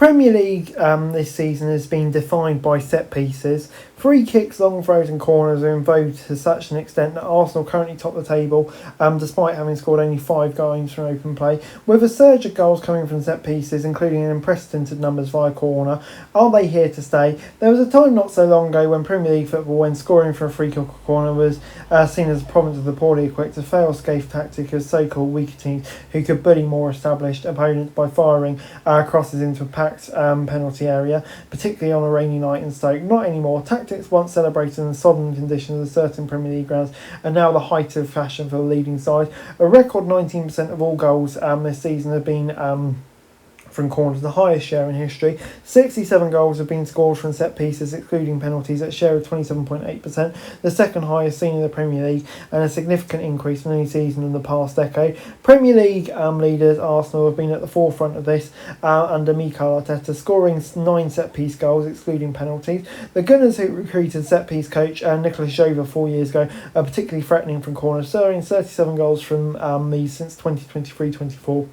Premier League this season has been defined by set pieces. Free kicks, long throws and corners are in vogue to such an extent that Arsenal currently top the table despite having scored only 5 goals from open play. With a surge of goals coming from set pieces, including in unprecedented numbers via corner, are they here to stay? There was a time not so long ago when Premier League football, when scoring from a free kick or corner, was seen as a province of the poorly equipped, a fail-safe tactic of so-called weaker teams who could bully more established opponents by firing crosses into a packed penalty area, particularly on a rainy night in Stoke. Not anymore. Tactics once celebrated in the sodden conditions of certain Premier League grounds are now the height of fashion for the leading side. A record 19% of all goals this season have been from corners, the highest share in history. 67 goals have been scored from set pieces, excluding penalties, at a share of 27.8%, the second highest seen in the Premier League, and a significant increase from any season in the past decade. Premier League leaders Arsenal have been at the forefront of this under Mikel Arteta, scoring 9 set-piece goals, excluding penalties. The Gunners, who recruited set-piece coach Nicolas Jover 4 years ago, are particularly threatening from corners, scoring 37 goals from these since 2023-24.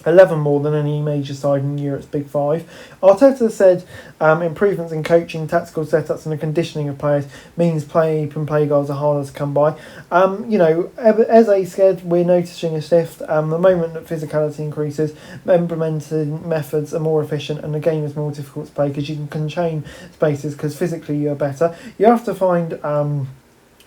11 more than any major side in Europe's Big Five. Arteta said improvements in coaching, tactical setups and the conditioning of players means play goals are harder to come by. As I said, we're noticing a shift. The moment that physicality increases, implemented methods are more efficient and the game is more difficult to play because you can contain spaces because physically you're better. You have to find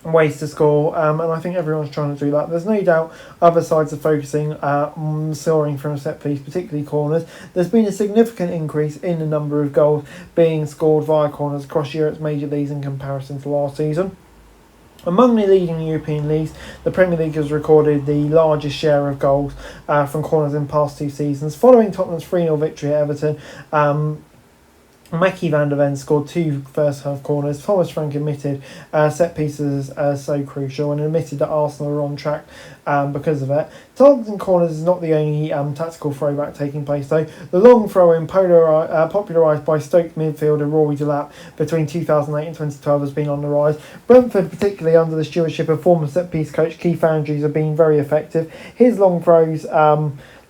ways to score, and I think everyone's trying to do that. There's no doubt other sides are focusing on scoring from a set piece, particularly corners. There's been a significant increase in the number of goals being scored via corners across Europe's major leagues in comparison to last season. Among the leading European leagues, the Premier League has recorded the largest share of goals from corners in past 2 seasons. Following Tottenham's 3-0 victory at Everton, Mackie van der Ven scored 2 first-half corners. Thomas Frank admitted set pieces are so crucial and admitted that Arsenal are on track because of it. Targeting corners is not the only tactical throwback taking place though. The long throw-in popularised by Stoke midfielder Rory Delap between 2008 and 2012 has been on the rise. Brentford, particularly under the stewardship of former set-piece coach Keith Andrews, have been very effective. His long throws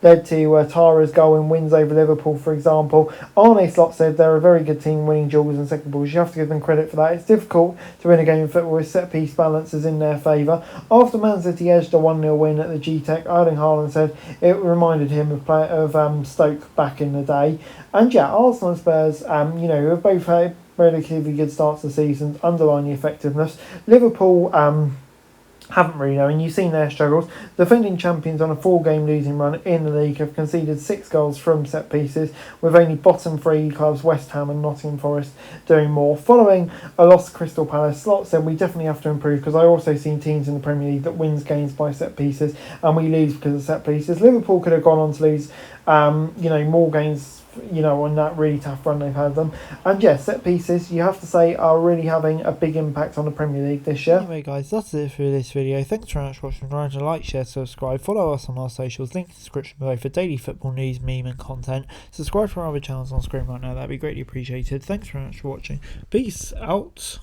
led to Tara's goal in wins over Liverpool, for example. Arne Slot said they're a very good team winning duels and second balls. You have to give them credit for that. It's difficult to win a game of football with set-piece balances in their favour. After Man City edged a 1-0 win at the G-Tech, Erling Haaland said it reminded him of Stoke back in the day. And yeah, Arsenal and Spurs, have both had relatively good starts to the season, underline the effectiveness. Liverpool haven't really known. You've seen their struggles. Defending champions on a 4-game losing run in the league have conceded 6 goals from set pieces, with only bottom 3 clubs West Ham and Nottingham Forest doing more. Following a loss to Crystal Palace, Slot said we definitely have to improve because I also seen teams in the Premier League that wins games by set pieces and we lose because of set pieces. Liverpool could have gone on to lose more games on that really tough run they've had them. And yes, set pieces, you have to say, are really having a big impact on the Premier League this year. Anyway guys, that's it for this video. Thanks very much for watching. Remember to like, share, subscribe, follow us on our socials, link in the description below for daily football news, meme and content. Subscribe to our other channels on screen right now, that'd be greatly appreciated. Thanks very much for watching. Peace out.